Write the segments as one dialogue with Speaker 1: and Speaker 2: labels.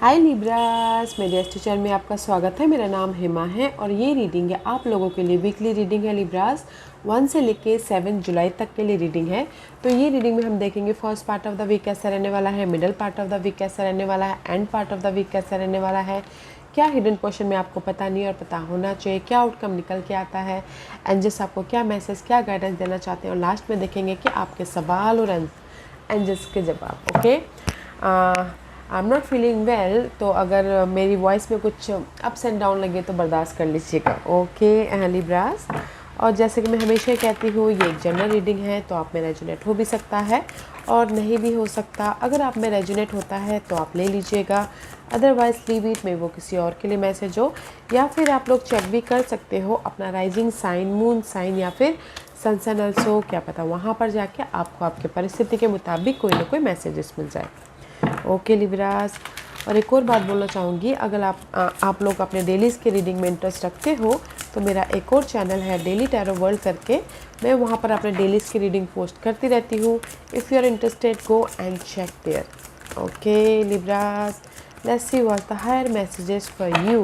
Speaker 1: हाय Libras, मेरे इस channel में आपका स्वागत है। मेरा नाम हेमा है और ये रीडिंग है आप लोगों के लिए। वीकली रीडिंग है लिब्रास, 1 से लेके 7 जुलाई तक के लिए रीडिंग है। तो ये रीडिंग में हम देखेंगे first part of the week कैसा रहने वाला है, middle part of the week कैसा रहने वाला है, end part of the week कैसा रहने वाला है, क्या हिडन क्वेश्चन में आपको पता नहीं और पता होना चाहिए, क्या आउटकम निकल के आता है, एंजल्स आपको क्या मैसेज, क्या गाइडेंस देना चाहते हैं, और लास्ट में देखेंगे कि आपके सवाल और एंजल्स के जवाब। Okay, I am not feeling well, तो अगर मेरी वॉइस में कुछ अप्स एंड डाउन लगे तो बर्दाश्त कर लीजिएगा। ओके लिब्रास, और जैसे कि मैं हमेशा कहती हूँ ये एक जनरल रीडिंग है, तो आप में रेजोनेट हो भी सकता है और नहीं भी हो सकता। अगर आप में रेजोनेट होता है तो आप ले लीजिएगा, अदरवाइज लीव इट, में वो किसी और के लिए मैसेज हो। या फिर आप लोग चेक भी कर सकते हो अपना राइजिंग साइन, मून साइन या फिर सन ऑल्सो, क्या पता वहाँ पर जाके आपको आपके परिस्थिति के मुताबिक कोई ना कोई मैसेजेस मिल जाए। ओके लिब्रास, और एक और बात बोलना चाहूँगी, अगर आप लोग अपने डेलीज़ के रीडिंग में इंटरेस्ट रखते हो तो मेरा एक और चैनल है डेली टैरो वर्ल्ड करके, मैं वहाँ पर अपने डेलीज़ की रीडिंग पोस्ट करती रहती हूँ। If you are interested go and check there. Okay Libras, let's see what's the higher messages for you.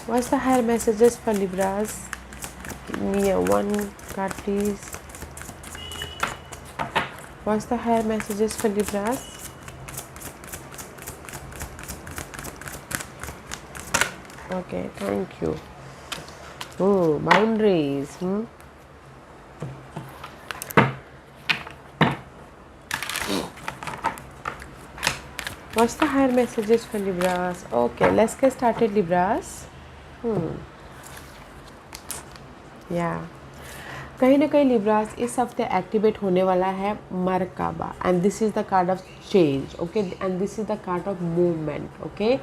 Speaker 1: What's the higher messages for Libras? Give me a one card please. What's the higher messages for Libras? Okay, thank you. Oh, boundaries. What's the higher messages for Libras? Okay, let's get started, Libras. Yeah. कहीं ना कहीं Libras इस हफ्ते activate होने वाला है Merkaba, and this is the card of change. Okay, and this is the card of movement. Okay,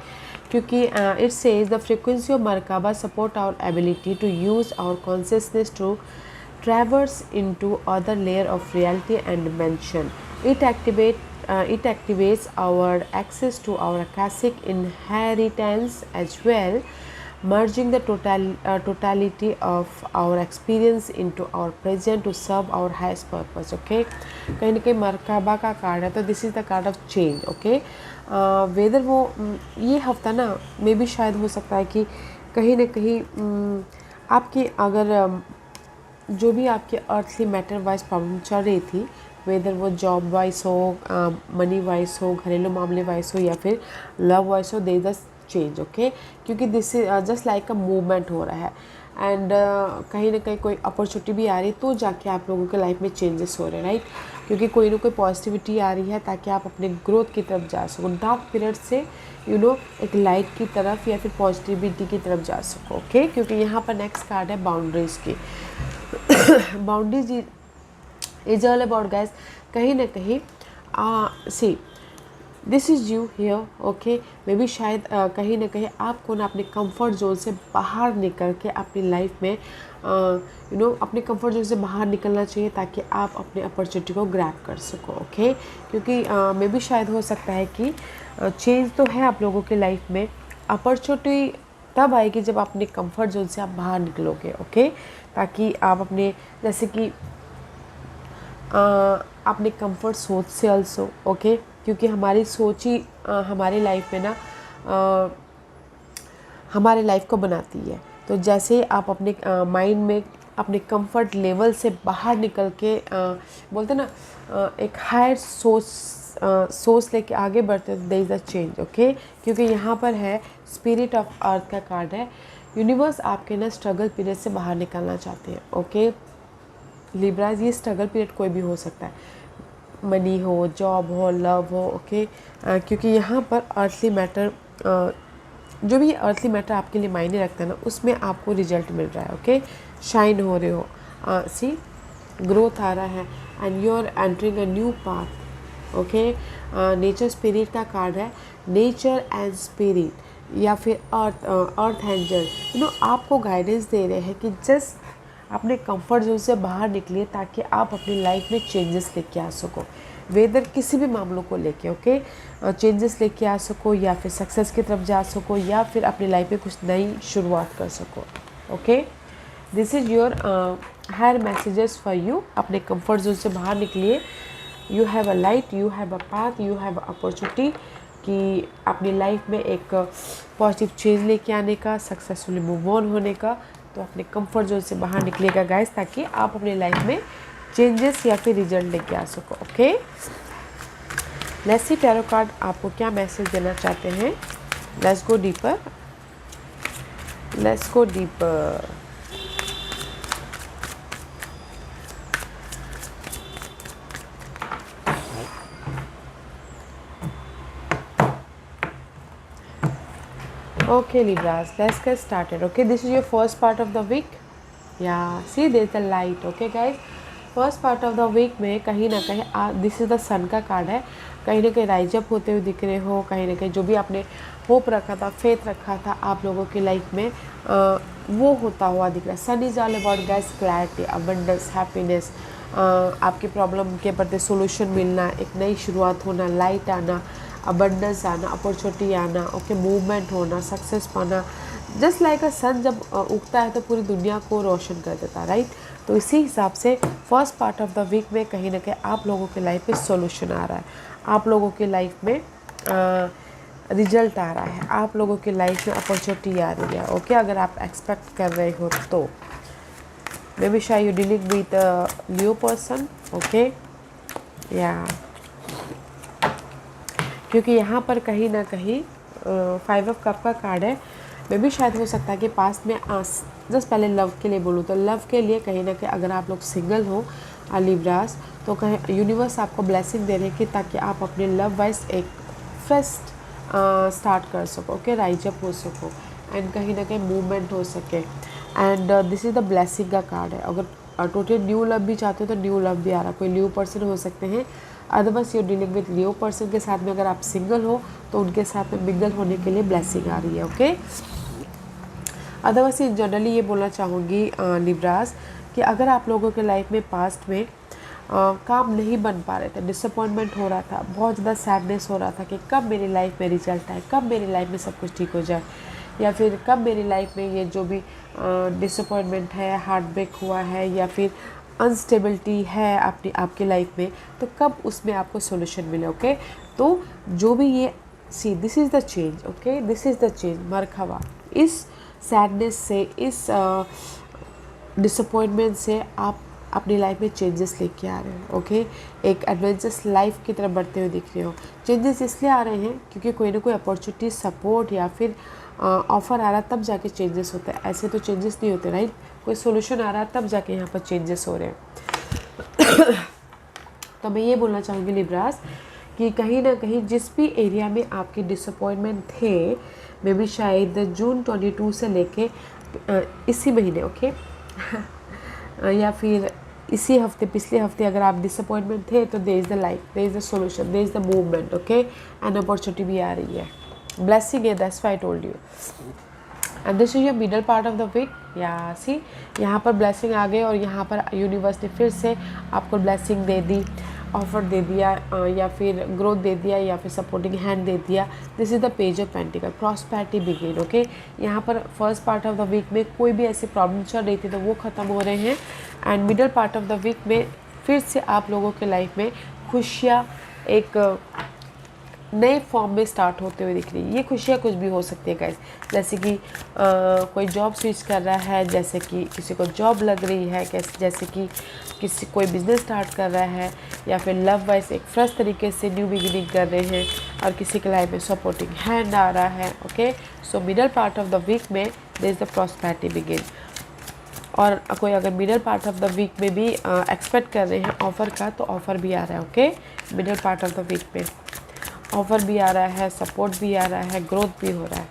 Speaker 1: क्योंकि it says the frequency of Merkaba support our ability to use our consciousness to traverse into other layer of reality and dimension. It activates our access to our Akashic inheritance as well, merging the totality of our experience into our present to serve our highest purpose. Okay, कहीं ना कहीं मरकाबा का card है, तो this is the card of change. Okay, whether वो ये हफ्ता ना मे भी शायद हो सकता है कि कहीं ना कहीं आपकी अगर जो भी आपके अर्थली मैटर वाइज प्रॉब्लम चल रही थी, वेदर वो जॉब वाइज हो, मनी वाइज हो, घरेलू मामले वाइज हो या फिर लव वाइज हो, दे द चेंज। ओके, क्योंकि this is just like a movement हो रहा है, एंड कहीं ना कहीं कोई अपॉर्चुनिटी भी आ रही है, तो जाके आप लोगों के लाइफ में चेंजेस हो रहे हैं, राइट? क्योंकि कोई ना कोई पॉजिटिविटी आ रही है ताकि आप अपने ग्रोथ की तरफ जा सको, डार्क पीरियड से एक लाइट की तरफ या फिर पॉजिटिविटी की तरफ जा सको। ओके, क्योंकि यहाँ पर नेक्स्ट कार्ड है बाउंड्रीज की। Boundaries is all about guys, कहीं ना कहीं सी this is you here. Okay, may be शायद कहीं ना कहीं आपको ना अपने कंफर्ट जोन से बाहर निकल के अपनी लाइफ में अपने कंफर्ट जोन से बाहर निकलना चाहिए ताकि आप अपने अपॉर्चुनिटी को ग्रैब कर सको। ओके, क्योंकि मे बी शायद हो सकता है कि चेंज तो है आप लोगों के लाइफ में, अपॉर्चुनिटी तब आएगी जब अपने कंफर्ट जोन से आप बाहर निकलोगे। ओके, ताकि आप अपने जैसे कि अपने कंफर्ट सोच से ऑल्सो। ओके, क्योंकि हमारी सोच ही हमारी लाइफ में ना हमारे लाइफ को बनाती है। तो जैसे आप अपने माइंड में अपने कंफर्ट लेवल से बाहर निकल के बोलते ना एक हायर सोच लेके आगे बढ़ते हैं, there is a change. Okay, क्योंकि यहाँ पर है स्पिरिट ऑफ अर्थ का कार्ड है। यूनिवर्स आपके ना स्ट्रगल पीरियड से बाहर निकलना चाहते हैं। ओके लिब्रास, ये स्ट्रगल पीरियड कोई भी हो सकता है, मनी हो, जॉब हो, लव हो। ओके, क्योंकि यहाँ पर अर्थली मैटर जो भी अर्थली मैटर आपके लिए मायने रखता है ना, उसमें आपको रिजल्ट मिल रहा है। ओके, शाइन हो रहे हो, सी ग्रोथ आ रहा है, and you are entering a new path. Okay, nature spirit का कार्ड है, नेचर एंड स्पिरिट या फिर अर्थ एंजल आपको गाइडेंस दे रहे हैं कि जस्ट अपने कंफर्ट जोन से बाहर निकलिए ताकि आप अपनी लाइफ में चेंजेस लेके आ सको, वेदर किसी भी मामलों को लेके। ओके, चेंजेस लेके आ सको या फिर सक्सेस की तरफ जा सको या फिर अपनी लाइफ में कुछ नई शुरुआत कर सको। Okay, this is your higher messages for you. अपने कंफर्ट जोन से बाहर निकलिए, you have a light, you have a path, you have an opportunity कि अपनी लाइफ में एक पॉजिटिव चेंज लेके आने का, सक्सेसफुली मूव ऑन होने का। तो अपने कंफर्ट जोन से बाहर निकलेगा गाइस, ताकि आप अपनी लाइफ में चेंजेस या फिर रिजल्ट लेके आ सको। Okay, let's see tarot card आपको क्या मैसेज देना चाहते हैं। Let's go deeper, let's go deeper. Okay Libras, let's get started. Okay, this is your first part of the week. Yeah, see there's the light. Okay guys, first part of the week में कहीं ना कहीं this is the सन का card है। कहीं ना कहीं rise up होते हुए दिख रहे हो, कहीं ना कहीं जो भी आपने होप रखा था, फेथ रखा था आप लोगों की लाइफ में, वो होता हुआ दिख रहा है। Sun is all about guys clarity, abundance, happiness, आपकी प्रॉब्लम के प्रति सोल्यूशन मिलना, एक नई शुरुआत होना, लाइट आना, अबंडेंस आना, अपॉर्चुनिटी आना, ओके, मूवमेंट होना, सक्सेस पाना। जस्ट लाइक अ सन जब उगता है तो पूरी दुनिया को रोशन कर देता है, राइट। तो इसी हिसाब से first part of the week में कहीं ना कहीं आप लोगों के लाइफ में सॉल्यूशन आ रहा है, आप लोगों की लाइफ में रिजल्ट आ रहा है, आप लोगों की लाइफ में अपॉर्चुनिटी आ रही है। ओके, अगर आप एक्सपेक्ट कर रहे हो तो मे बी शायद you dealing with new person. Okay, या क्योंकि यहाँ पर कहीं ना कहीं 5 ऑफ कप का कार्ड है। मे भी शायद हो सकता है कि पास्ट में जस्ट पहले लव के लिए बोलूँ तो लव के लिए कहीं ना कहीं अगर आप लोग सिंगल हो लिब्रास, तो कहीं यूनिवर्स आपको ब्लेसिंग दे रहे हैं कि ताकि आप अपने लव वाइज एक फेस्ट स्टार्ट कर सको। ओके, राइज अप हो सको एंड कहीं ना कहीं मूवमेंट हो सके। And this is the blessing का कार्ड है। अगर टोटल न्यू लव भी चाहते हो तो न्यू लव भी आ रहा है, कोई न्यू पर्सन हो सकते हैं। Otherwise you dealing with new person के साथ में अगर आप सिंगल हो तो उनके साथ में मिंगल होने के लिए ब्लेसिंग आ रही है। ओके, अदरवाइज जनरली ये बोलना चाहूँगी लिब्रास कि अगर आप लोगों के लाइफ में पास्ट में काम नहीं बन पा रहे थे, डिसअपॉइंटमेंट हो रहा था, बहुत ज़्यादा सैडनेस हो रहा था कि कब मेरी लाइफ में रिजल्ट आए, कब मेरी लाइफ में सब कुछ ठीक हो जाए, या फिर कब मेरी लाइफ में ये जो भी डिसअपॉइंटमेंट है, हार्ट ब्रेक हुआ है, या फिर अनस्टेबिलिटी है अपनी आपकी लाइफ में, तो कब उसमें आपको सोल्यूशन मिले। ओके, तो जो भी ये see this is the change. Okay, this is the change. Merkaba, इस सैडनेस से, इस डिसअपॉइंटमेंट से आप अपनी लाइफ में चेंजेस लेके आ रहे हो। ओके, एक एडवेंचरस लाइफ की तरफ बढ़ते हुए दिख रहे हो। चेंजेस इसलिए आ रहे हैं क्योंकि कोई ना कोई अपॉर्चुनिटी, सपोर्ट या फिर ऑफ़र आ रहा है, तब जाके चेंजेस होते हैं। ऐसे तो चेंजेस नहीं होते, राइट। कोई सोल्यूशन आ रहा है तब जाके यहाँ पर चेंजेस हो रहे हैं। तो मैं ये बोलना चाहूँगी लिब्रास कि कहीं ना कहीं जिस भी एरिया में आपके डिसअपॉइंटमेंट थे, मे बी शायद जून 22 से लेके इसी महीने, ओके या फिर इसी हफ्ते, पिछले हफ्ते अगर आप डिसअपॉइंटमेंट थे तो there is the light, there is the solution, there is the movement. Okay, and opportunity भी आ रही है, ब्लेसिंग है, that's why I told you. And this is your middle part of the week. या see यहाँ पर blessing आ गई और यहाँ पर यूनिवर्स ने फिर से आपको ब्लेसिंग दे दी, ऑफर दे दिया, या फिर ग्रोथ दे दिया, या फिर सपोर्टिंग हैंड दे दिया। This is the page of pentacle, prosperity begin. Okay, यहाँ पर first part of the week में कोई भी ऐसी प्रॉब्लम चल रही थी तो वो ख़त्म हो रहे हैं। And middle part of the week में फिर से आप लोगों के लाइफ में खुशियाँ एक नए फॉर्म में स्टार्ट होते हुए दिख रही है। ये खुशियाँ कुछ भी हो सकती है गाइस, जैसे कि कोई जॉब स्विच कर रहा है, जैसे कि किसी को जॉब लग रही है, जैसे कि किसी कोई बिजनेस स्टार्ट कर रहा है, या फिर लव वाइज एक फ्रेश तरीके से न्यू बिगिनिंग कर रहे हैं, और किसी के लाइफ में सपोर्टिंग हैंड आ रहा है। Okay, so middle part of the week में there is the prosperity begin. और कोई अगर middle part of the week में भी एक्सपेक्ट कर रहे हैं ऑफ़र का, तो ऑफ़र भी आ रहा है। Okay, middle part of the week में ऑफ़र भी आ रहा है, सपोर्ट भी आ रहा है, ग्रोथ भी हो रहा है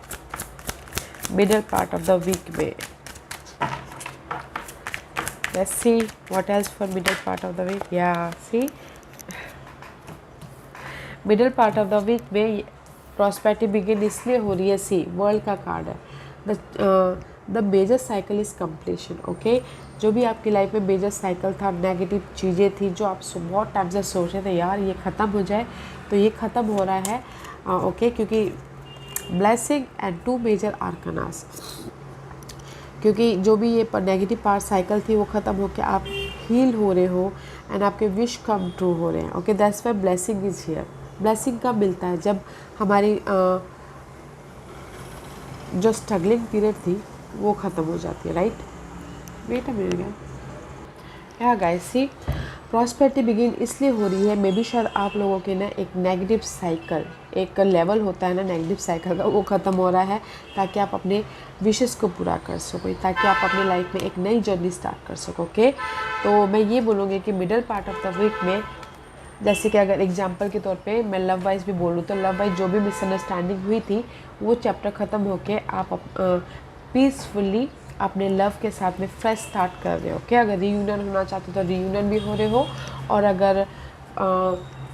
Speaker 1: middle part of the week में। Let's see what else for middle part of the week. या see middle part of the week में प्रॉस्पेरिटी बिगिन इसलिए हो रही है, सी वर्ल्ड का कार्ड है। The major cycle is completion. Okay, जो भी आपकी लाइफ में मेजर साइकिल था, नेगेटिव चीज़ें थी जो आप बहुत टाइम से सोच रहे थे यार ये ख़त्म हो जाए, तो ये ख़त्म हो रहा है। ओके, क्योंकि ब्लेसिंग एंड 2 मेजर आर्कनास, क्योंकि जो भी ये नेगेटिव पार्ट साइकिल थी वो ख़त्म होकर आप हील हो रहे हो एंड आपके विश कम ट्रू हो रहे हैं। Okay, that's why blessing is here. Blessing कब मिलता है? जब हमारी जो स्ट्रगलिंग पीरियड थी वो ख़त्म हो जाती है, राइट? वेट अ मिनट या गाइस, सी प्रॉस्पेरिटी बिगिन इसलिए हो रही है, मे बी शायद आप लोगों के ना एक नेगेटिव साइकिल, एक लेवल होता है ना नेगेटिव साइकिल का, वो ख़त्म हो रहा है ताकि आप अपने विशेस को पूरा कर सको, ताकि आप अपनी लाइफ में एक नई जर्नी स्टार्ट कर सको। ओके, तो मैं ये बोलूँगी कि middle part of the week में, जैसे कि अगर एग्जांपल के तौर पे मैं लव वाइज भी बोलूँ तो लव वाइज जो भी मिसअंडरस्टैंडिंग हुई थी वो चैप्टर ख़त्म होके आप पीसफुली अपने लव के साथ में फ्रेश स्टार्ट कर रहे हो। ओके, अगर रीयूनियन होना चाहते हो तो रीयूनियन भी हो रहे हो, और अगर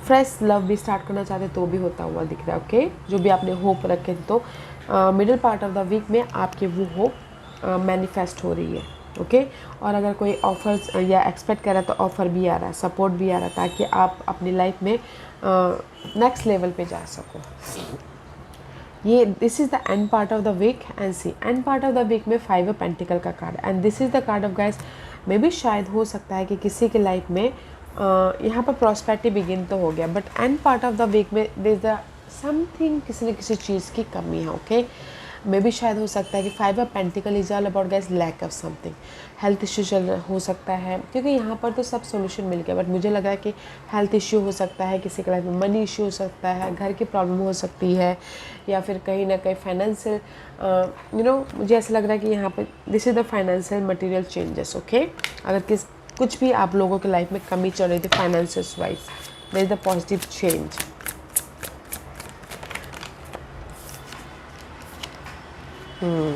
Speaker 1: फ्रेश लव भी स्टार्ट करना चाहते तो भी होता हुआ दिख रहा है। ओके, जो भी आपने होप रखे थे, तो middle part of the week में आपकी वो होप मैनिफेस्ट हो रही है। ओके, और अगर कोई ऑफर्स या एक्सपेक्ट कर रहा है तो ऑफ़र भी आ रहा है, सपोर्ट भी आ रहा है, ताकि आप अपनी लाइफ में नेक्स्ट लेवल पे जा सको। ये this is the end part of the week. And see end part of the week में 5 ऑफ पेंटिकल का card, and this is the card of guys, may be शायद हो सकता है कि किसी के लाइफ में यहाँ पर प्रॉस्पेरिटी बिगिन तो हो गया, but end part of the week में देयर इज़ द समथिंग, किसी न किसी चीज़ की कमी है। ओके, मे बी शायद हो सकता है कि 5 of pentacle is all about guys lack of something, health issue चल हो सकता है, क्योंकि यहाँ पर तो सब सोल्यूशन मिल गया, बट मुझे लगा कि हेल्थ इश्यू हो सकता है, किसी के लाइफ में मनी इश्यू हो सकता है, घर की प्रॉब्लम हो सकती है, या फिर कहीं ना कहीं फाइनेंशियल मुझे ऐसा लग रहा है कि यहाँ पर this is the financial material changes. Okay, अगर कुछ भी आप लोगों के लाइफ में कमी चल रही थी financial wise, there is the positive change.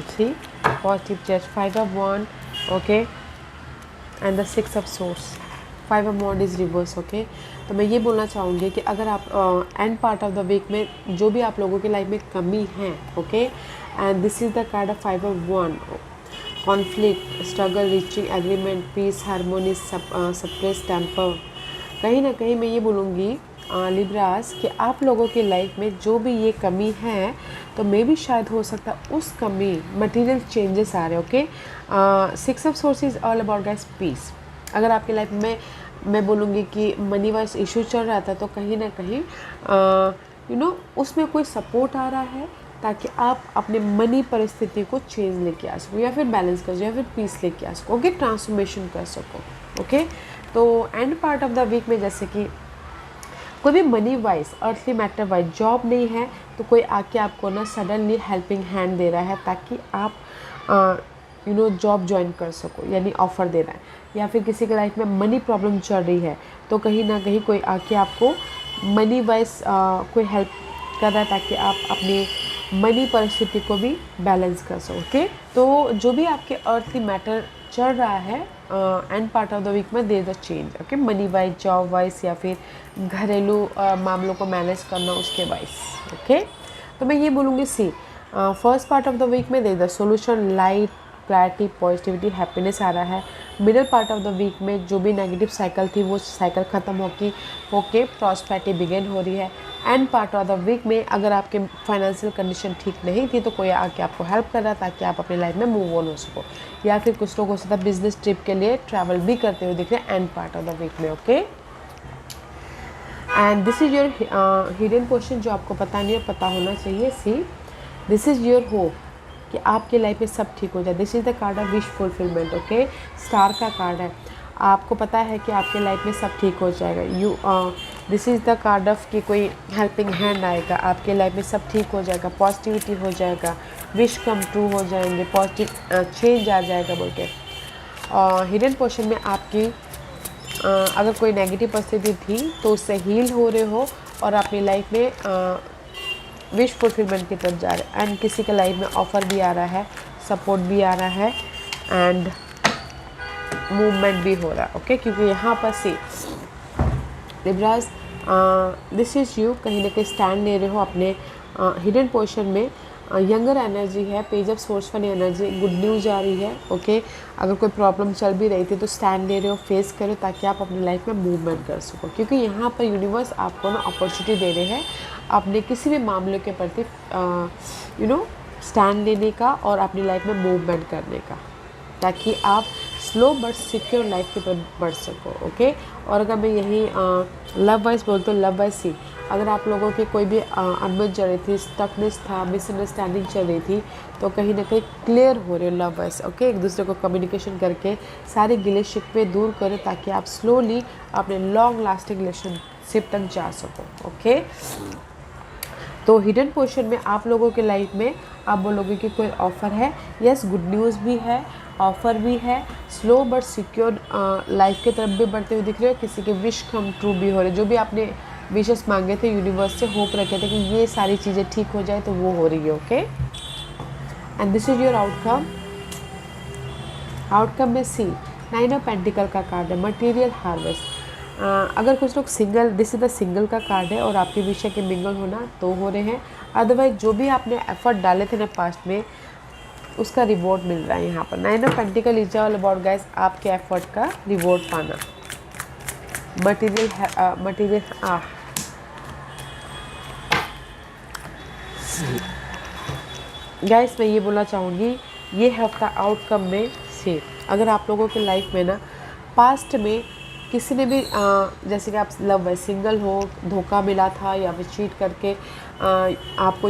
Speaker 1: See, positive change, 5 of wand, okay, and the 6 of swords, 5 of wand is reverse। okay, तो मैं ये बोलना चाहूँगी कि अगर आप end part of the week में जो भी आप लोगों की लाइफ में कमी है, okay, and this is the card of 5 of wand, conflict, struggle, reaching agreement, peace, harmony, suppress temper. कहीं ना कहीं मैं ये बोलूँगी लिब्रास कि आप लोगों की लाइफ में जो भी ये कमी है, तो मे भी शायद हो सकता है उस कमी मटेरियल चेंजेस आ रहे हैं। Okay, 6 of source is all about guys peace. अगर आपकी लाइफ में मैं बोलूँगी कि मनी वाइज इशू चल रहा था, तो कहीं ना कहीं उसमें कोई सपोर्ट आ रहा है, ताकि आप अपने मनी परिस्थिति को चेंज लेके आ सको, या फिर बैलेंस कर सको, या फिर पीस लेके आ सको। ओके, ट्रांसफॉर्मेशन कर सको। ओके, तो end part of the week में जैसे कि कोई भी money wise, earthly matter wise job नहीं है, तो कोई आके आपको ना सडनली हेल्पिंग हैंड दे रहा है, ताकि आप जॉब ज्वाइन कर सको, यानी ऑफ़र दे रहा है। या फिर किसी के लाइफ में मनी प्रॉब्लम चल रही है, तो कहीं ना कहीं कोई आके आपको मनी वाइज कोई हेल्प कर रहा है, ताकि आप अपनी मनी परिस्थिति को भी बैलेंस कर सको। ओके, तो जो भी आपके अर्थली मैटर चल रहा है end part of the week में there the change. Okay, money wise, job wise, या फिर घरेलू मामलों को मैनेज करना उसके वाइज। ओके, तो मैं ये बोलूँगी see first part of the week में there the solution, light, clarity, positivity, happiness आ रहा है। Middle part of the week में जो भी नेगेटिव साइकिल थी वो साइकिल ख़त्म होके प्रॉस्पेरिटी बिगिन हो रही है। End part of the week में अगर आपके फाइनेंशियल कंडीशन ठीक नहीं थी, तो कोई आके आपको हेल्प कर रहा है, ताकि आप अपनी लाइफ में मूव ऑन हो सको। या फिर कुछ लोग हो सकता है बिजनेस ट्रिप के लिए ट्रैवल भी करते हुए दिख रहे हैं end part of the week में। Okay, and this is your hidden question जो आपको पता नहीं है, पता होना चाहिए। See this is your hope कि आपकी लाइफ में सब ठीक हो जाए। This is the card of wish fulfilment. Okay, star का कार्ड है, आपको पता है कि आपके लाइफ में सब ठीक हो जाएगा। This is the card of कि कोई हेल्पिंग हैंड आएगा, आपके लाइफ में सब ठीक हो जाएगा, पॉजिटिविटी हो जाएगा, विश कम ट्रू हो जाएंगे, पॉजिटिव चेंज आ जाएगा बोल के। हिडन पोर्शन में आपकी अगर कोई नेगेटिव परिस्थिति थी तो उससे हील हो रहे हो, और अपनी लाइफ में विश फुलफिलमेंट की तरफ जा रहे हैं। एंड किसी के लाइफ में ऑफ़र भी आ रहा है, सपोर्ट भी आ रहा है, एंड मूवमेंट भी हो रहा है। ओके, क्योंकि यहाँ पर see Libras this is you कहीं ना कहीं स्टैंड ले रहे हो अपने हिडन पोर्शन में। यंगर एनर्जी है, page of sourceful energy, good news आ रही है। ओके, अगर कोई प्रॉब्लम चल भी रही थी तो स्टैंड ले रहे हो, फेस करो, ताकि आप अपनी लाइफ में मूवमेंट कर सको। क्योंकि यहाँ पर यूनिवर्स आपको ना अपॉर्चुनिटी दे रहे हैं अपने किसी भी मामले के प्रति स्टैंड लेने का, और अपनी लाइफ में मूवमेंट करने का, ताकि आप स्लो बट सिक्योर लाइफ की तरफ बढ़ सको। ओके, और अगर मैं यही लव वाइज बोलते हो, लव वाइज सी अगर आप लोगों की कोई भी अनबन चल रही थी, स्टकनेस था, मिसअंडरस्टैंडिंग चल रही थी, तो कहीं ना कहीं क्लियर हो रहे हो लवर्स। ओके, एक दूसरे को कम्युनिकेशन करके सारे गिले शिकवे दूर करो, ताकि आप स्लोली अपने लॉन्ग लास्टिंग रिलेशनशिप तक जा सको। ओके, तो हिडन पोर्शन में आप लोगों के लाइफ में आप बोलोगे कि कोई ऑफ़र है। यस, गुड न्यूज़ भी है, ऑफ़र भी है, स्लो बट सिक्योर लाइफ की तरफ भी बढ़ते हुए दिख रहे हो। किसी के विश कम ट्रू भी हो रहे, जो भी आपने विशेस मांगे थे, यूनिवर्स से होप रखे थे कि ये सारी चीज़ें ठीक हो जाए, तो वो हो रही है। Okay, and this is your outcome. Outcome में सी 9 ऑफ पेंटिकल का कार्ड है, मटेरियल हार्वेस्ट। अगर कुछ लोग single, this is the single का कार्ड है और आपके विषय के मिंगल होना तो हो रहे हैं। अदरवाइज जो भी आपने एफर्ट डाले थे ना पास्ट में, उसका रिवॉर्ड मिल रहा है यहाँ पर। 9 of pentacle is all about guys आपके एफर्ट का रिवॉर्ड पाना। मटेरियल गाइस मैं ये बोलना चाहूँगी, ये है आपका आउटकम में से। अगर आप लोगों के लाइफ में ना पास्ट में किसी ने भी जैसे कि आप लव है, सिंगल हो, धोखा मिला था या फिर चीट करके आपको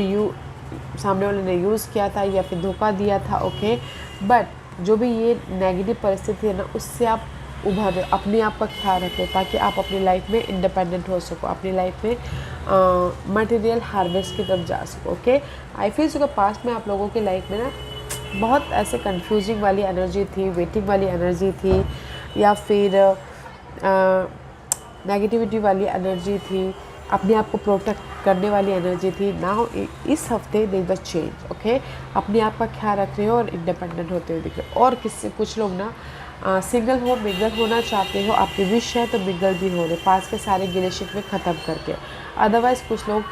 Speaker 1: सामने वाले ने यूज़ किया था या फिर धोखा दिया था। ओके, बट जो भी ये नेगेटिव परिस्थिति है ना, उससे आप उभर रहे, अपने आप का ख्याल रखें, ताकि आप अपनी लाइफ में इंडिपेंडेंट हो सको, अपनी लाइफ में मटेरियल हार्वेस्ट की तरफ जा सको। Okay, I feel so past में आप लोगों की लाइफ में ना बहुत ऐसे कंफ्यूजिंग वाली एनर्जी थी, वेटिंग वाली एनर्जी थी, या फिर नेगेटिविटी वाली एनर्जी थी, अपने आप को प्रोटेक्ट करने वाली एनर्जी थी। नाउ इस हफ्ते दे द चेंज। ओके, अपने आप का ख्याल रख रहे हो और इंडिपेंडेंट होते हुए दिख रहे हो। और किससे कुछ लोग ना सिंगल हो, मिंगल होना चाहते हो, आपकी विश है तो मिंगल भी हो रहे, पास के सारे गिले शिकवे ख़त्म करके। अदरवाइज़ कुछ लोग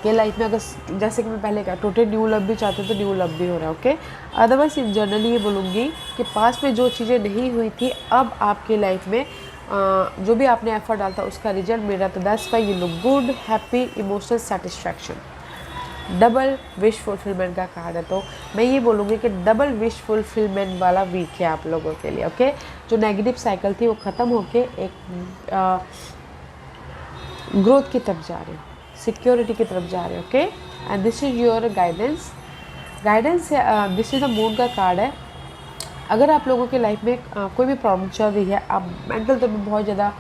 Speaker 1: के लाइफ में अगर जैसे कि मैं पहले कहा टोटल न्यू लव भी चाहते हो तो न्यू लव भी हो रहा है। ओके, अदरवाइज इन जनरली ये बोलूँगी कि पास्ट में जो चीज़ें नहीं हुई थी, अब आपके लाइफ में जो भी आपने एफर्ट डाला था उसका रिजल्ट मिल रहा था। That's why you look good, happy, emotional satisfaction. Double wish fulfilment का कार्ड है, तो मैं ये बोलूँगी कि डबल विश फुलफिलमेंट वाला वीक है आप लोगों के लिए। ओके, जो नेगेटिव साइकिल थी वो ख़त्म होके एक ग्रोथ की तरफ जा रहे हो, सिक्योरिटी की तरफ जा रहे हो। Okay, and this is your guidance. This is the moon का कार्ड है। अगर आप लोगों के लाइफ में कोई भी प्रॉब्लम चल रही है, आप मेंटल तौर पर बहुत ज़्यादा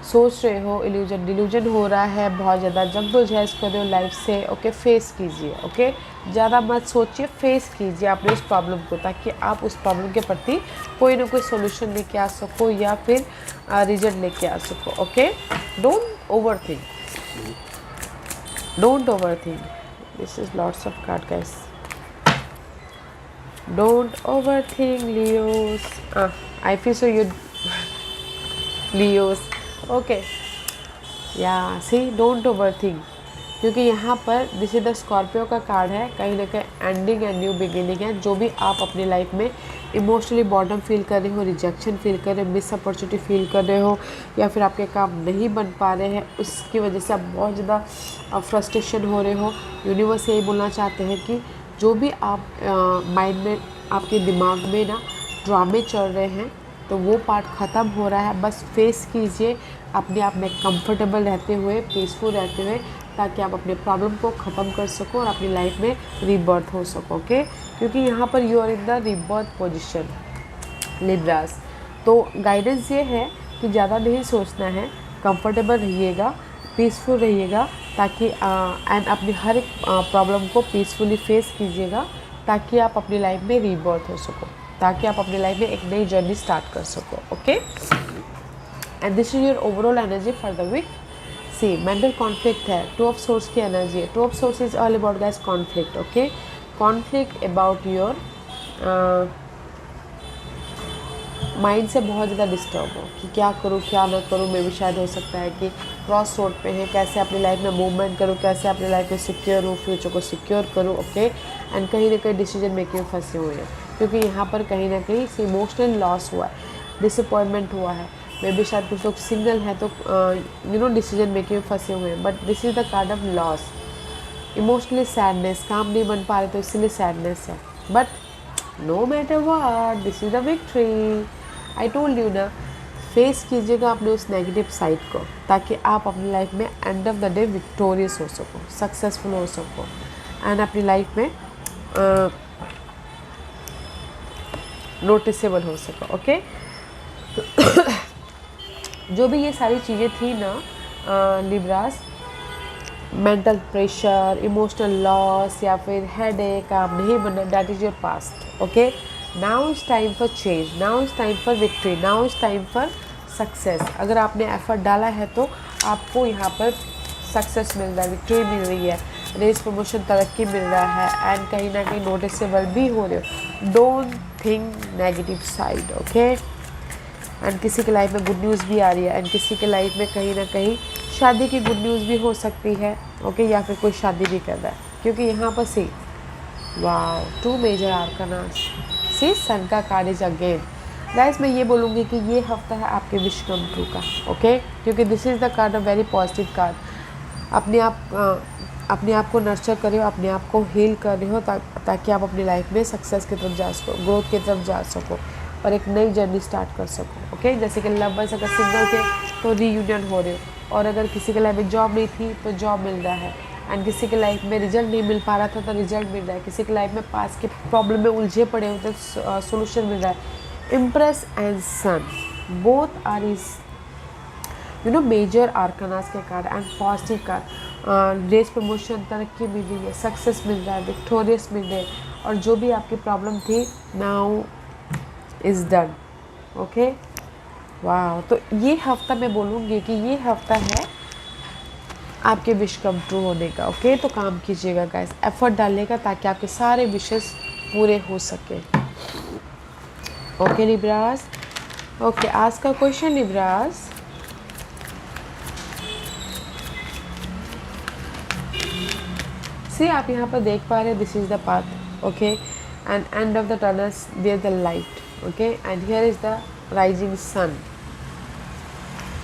Speaker 1: सोच रहे हो, डिल्यूजन हो रहा है, बहुत ज़्यादा जद्दोजहद कर रहे हो लाइफ से। ओके, फेस कीजिए। ओके, ज़्यादा मत सोचिए, फेस कीजिए अपने उस प्रॉब्लम को, ताकि आप उस प्रॉब्लम के प्रति कोई ना कोई सोल्यूशन लेके आ सको या फिर रिजल्ट लेके आ सको। Okay, don't over think, don't overthink. This is lots of card, guys. Don't overthink, Leos. I feel so you Leos. Okay, yeah, see, don't overthink, क्योंकि यहाँ पर दिस इज द स्कॉर्पियो का कार्ड है। कहीं ना कहीं एंडिंग एंड न्यू बिगिनिंग है। जो भी आप अपनी लाइफ में इमोशनली बॉटम फील कर रहे हो, रिजेक्शन फील कर रहे हो, मिस अपॉर्चुनिटी फील कर रहे हो, या फिर आपके काम नहीं बन पा रहे हैं, उसकी वजह से आप बहुत ज़्यादा फ्रस्ट्रेशन हो रहे हो, यूनिवर्स यही बोलना चाहते हैं कि जो भी आप माइंड में, आपके दिमाग में ना ड्रामे चल रहे हैं, तो वो पार्ट ख़त्म हो रहा है। बस फेस कीजिए अपने आप में कंफर्टेबल रहते हुए, पीसफुल रहते हुए, ताकि आप अपने प्रॉब्लम को ख़त्म कर सको और अपनी लाइफ में रीबर्थ हो सको। ओके, क्योंकि यहाँ पर you are in the rebirth position Libras. तो गाइडेंस ये है कि ज़्यादा नहीं सोचना है, कंफर्टेबल रहिएगा, पीसफुल रहिएगा, ताकि एंड अपनी हर एक प्रॉब्लम को पीसफुली फेस कीजिएगा, ताकि आप अपनी लाइफ में रीबर्थ हो सको, ताकि आप अपनी लाइफ में एक नई जर्नी स्टार्ट कर सको। Okay, and this is your overall energy for the week. See, mental conflict है, 2 ऑफ सोर्स की एनर्जी है। 2 of source is all about guys conflict. Okay, conflict about your mind से बहुत ज़्यादा डिस्टर्ब हो कि क्या करूँ क्या ना करूँ। मे भी शायद हो सकता है कि क्रॉस रोड पे हैं, कैसे अपनी लाइफ में मूवमेंट करूँ, कैसे अपनी लाइफ में सिक्योर हूँ, फ्यूचर को सिक्योर करूँ। ओके, एंड कहीं ना कहीं डिसीजन मेकिंग में फंसे हुए हैं, क्योंकि यहाँ पर कहीं ना कहीं इमोशनल लॉस हुआ है, डिसअपॉइंटमेंट हुआ है। मे भी शायद कुछ लोग सिंगल हैं तो डिसीजन मेकिंग में फंसे हुए हैं, but this is the card of loss. Emotionally sadness, काम नहीं बन पा रहे तो इसलिए सैडनेस है, but no matter what, this is the victory. I told you ना, फेस कीजिएगा अपने उस नेगेटिव साइड को, ताकि आप अपनी लाइफ में and of the day victorious हो सको, सक्सेसफुल हो सको एंड अपनी लाइफ में नोटिसेबल हो सको। ओके जो भी ये सारी चीज़ें थी ना Libras, mental pressure, emotional loss या फिर हेडेक, आप नहीं बनना, that is your past. Okay now is time for change, now is time for victory, now is time for success. अगर आपने एफर्ट डाला है तो आपको यहाँ पर सक्सेस मिल रहा है, विक्ट्री मिल रही है, रेस प्रमोशन, तरक्की मिल रहा है एंड कहीं ना कहीं नोटिसेबल भी हो रहे हो। Don't think negative side. Okay and किसी के लाइफ में गुड न्यूज़ भी आ रही है एंड किसी के लाइफ में कहीं ना कहीं शादी की गुड न्यूज़ भी हो सकती है। ओके या फिर कोई शादी भी कर रहा है, क्योंकि यहाँ पर सी वाओ 2 मेजर आर्कानास, सी सन का कार्ड इज अगेन। गाइस मैं ये बोलूँगी कि ये हफ्ता है आपके विश कम ट्रू का। ओके क्योंकि this is the card, a very positive card. अपने आप को नर्चर कर रहे हो, अपने आप को हील कर रहे हो ताकि आप अपनी लाइफ में सक्सेस की तरफ जा सको, ग्रोथ की तरफ जा सको और एक नई जर्नी स्टार्ट कर सको। ओके जैसे कि लव बर्ड्स अगर सिंगल थे तो रीयूनियन हो रहे हो, और अगर किसी के लाइफ में जॉब नहीं थी तो जॉब मिल रहा है एंड किसी के लाइफ में रिजल्ट नहीं मिल पा रहा था तो रिजल्ट मिल रहा है, किसी के लाइफ में पास के प्रॉब्लम में उलझे पड़े होते तो सोल्यूशन मिल रहा है। Empress and sun both are is major arcanas के card and positive card. Race promotion, तरक्की मिल रही है, सक्सेस मिल रहा है, विक्टोरियस मिल रहे हैं, और जो भी आपकी प्रॉब्लम थी नाउ इज़ डन। ओके वाह, तो ये हफ्ता मैं बोलूँगी कि ये हफ्ता है आपके विश कम ट्रू होने का। ओके तो काम कीजिएगा गाइस, एफर्ट डालिएगा ताकि आपके सारे विशेस पूरे हो सके। ओके लिब्रास, ओके आज का क्वेश्चन लिब्रास, सी आप यहाँ पर देख पा रहे हैं this is the path. Okay and end of the tunnel there the light. Okay and here is the rising sun.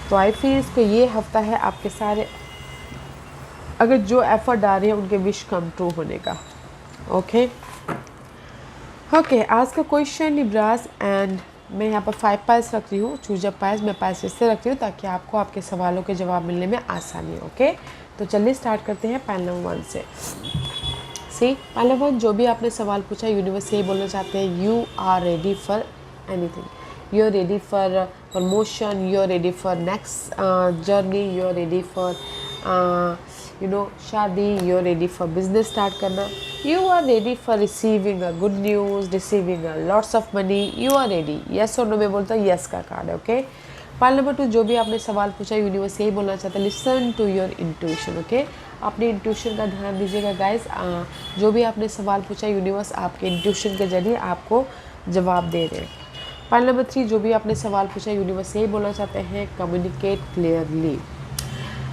Speaker 1: तो आई फील इसको ये हफ्ता है आपके सारे अगर जो एफर्ट डाल रहे हैं उनके विश कम ट्रू होने का। ओके ओके आज का क्वेश्चन लिब्रास, एंड मैं यहाँ पर 5 पाइल्स रख रही हूँ, चूज अ पाइल्स। मैं पाइल्स इससे रख रही हूँ ताकि आपको आपके सवालों के जवाब मिलने में आसानी हो। ओके तो चलिए स्टार्ट करते हैं पाइल नंबर 1 से। सी पाइल नंबर 1, जो भी आपने सवाल पूछा यूनिवर्स यही बोलना चाहते हैं, you are ready for anything, you are ready for promotion, you are ready for next journey, you are ready for shaadi, you are ready for business start करना, you are ready for receiving a good news, receiving a lots of money, you are ready. Yes और no में बोलता हूँ yes का card है। Okay pile number 2, जो भी आपने सवाल पूछा यूनिवर्स यही बोलना चाहता है, listen to your intuition. Okay अपने इंट्यूशन का ध्यान दीजिएगा गाइस। जो भी आपने सवाल पूछा यूनिवर्स आपके इंट्यूशन के जरिए आपको जवाब दे रहे हैं। पाइल नंबर 3, जो भी आपने सवाल पूछा यूनिवर्स यही बोलना चाहते हैं, कम्युनिकेट क्लियरली।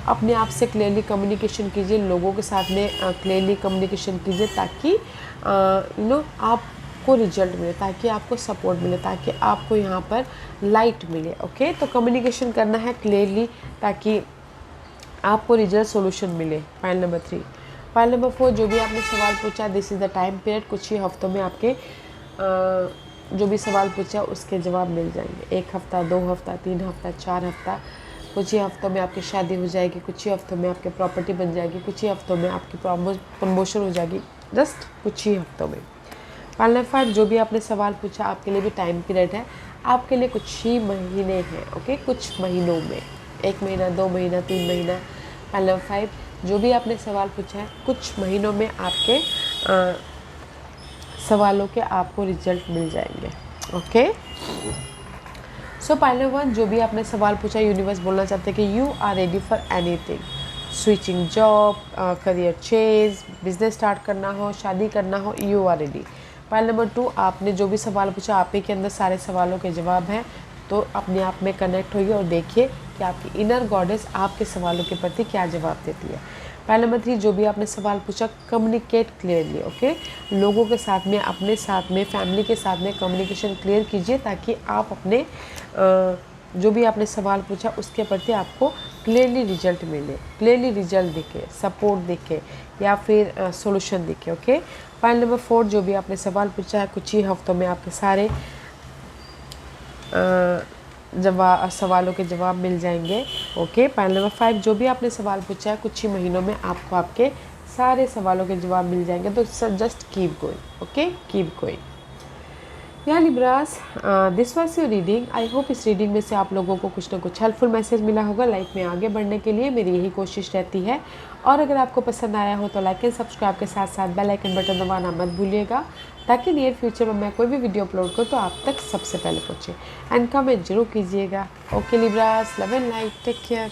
Speaker 1: अपने आप से क्लियरली कम्युनिकेशन कीजिए, लोगों के साथ में क्लियरली कम्युनिकेशन कीजिए ताकि आपको रिजल्ट मिले, ताकि आपको सपोर्ट मिले, ताकि आपको यहाँ पर लाइट मिले। ओके तो कम्युनिकेशन करना है क्लियरली ताकि आपको रिजल्ट सोल्यूशन मिले। Pile number 3। पाइल नंबर 4, जो भी आपने सवाल पूछा this is the time period, कुछ ही हफ्तों में आपके जो भी सवाल पूछा उसके जवाब मिल जाएंगे। 1 हफ्ता, 2 हफ्ता, 3 हफ्ता, 4 हफ्ता, कुछ ही हफ्तों में आपकी शादी हो जाएगी, कुछ ही हफ्तों में आपकी प्रॉपर्टी बन जाएगी, कुछ ही हफ्तों में आपकी प्रमोशन हो जाएगी, जस्ट कुछ ही हफ्तों में। पाइल नंबर 5, जो भी आपने सवाल पूछा आपके लिए भी टाइम पीरियड है, आपके लिए कुछ ही महीने हैं। ओके कुछ महीनों में, 1 महीना, 2 महीना, 3 महीना। पाइल नंबर 5, जो भी आपने सवाल पूछा है कुछ महीनों में आपके सवालों के आपको रिजल्ट मिल जाएंगे। ओके सो पाइल नंबर 1, जो भी आपने सवाल पूछा यूनिवर्स बोलना चाहते हैं कि you are ready for anything, switching job, career change, business start करना हो, शादी करना हो, you are ready. Pile number 2, आपने जो भी सवाल पूछा आप ही के अंदर सारे सवालों के जवाब हैं, तो अपने आप में कनेक्ट होइए और देखिए कि आपकी इनर गॉडेस आपके सवालों के प्रति क्या जवाब देती है। पाइल नंबर 3, जो भी आपने सवाल पूछा कम्युनिकेट क्लियरली। ओके लोगों के साथ में, अपने साथ में, फैमिली के साथ में कम्युनिकेशन क्लियर कीजिए ताकि आप अपने जो भी आपने सवाल पूछा उसके प्रति आपको क्लियरली रिजल्ट मिले, क्लियरली रिजल्ट दिखे, सपोर्ट दिखे या फिर सॉल्यूशन दिखे। ओके पाइल नंबर 4, जो भी आपने सवाल पूछा है कुछ ही हफ्तों में आपके सारे सवालों के जवाब मिल जाएंगे। ओके, पैनल नंबर 5 जो भी आपने सवाल पूछा है कुछ ही महीनों में आपको आपके सारे सवालों के जवाब मिल जाएंगे। तो just keep going, okay, keep going. या Libras, this was your reading. I hope इस रीडिंग में से आप लोगों को कुछ ना कुछ हेल्पफुल मैसेज मिला होगा। लाइफ में आगे बढ़ने के लिए मेरी यही कोशिश रहती है। और अगर आपको पसंद आया हो तो लाइक एंड सब्सक्राइब के साथ साथ बेल आइकन बटन दबाना मत भूलिएगा, ताकि नियर फ्यूचर में मैं कोई भी वीडियो अपलोड करूँ तो आप तक सबसे पहले पहुँचे। एंड कमेंट जरूर कीजिएगा। Okay Libras, love and light, take care.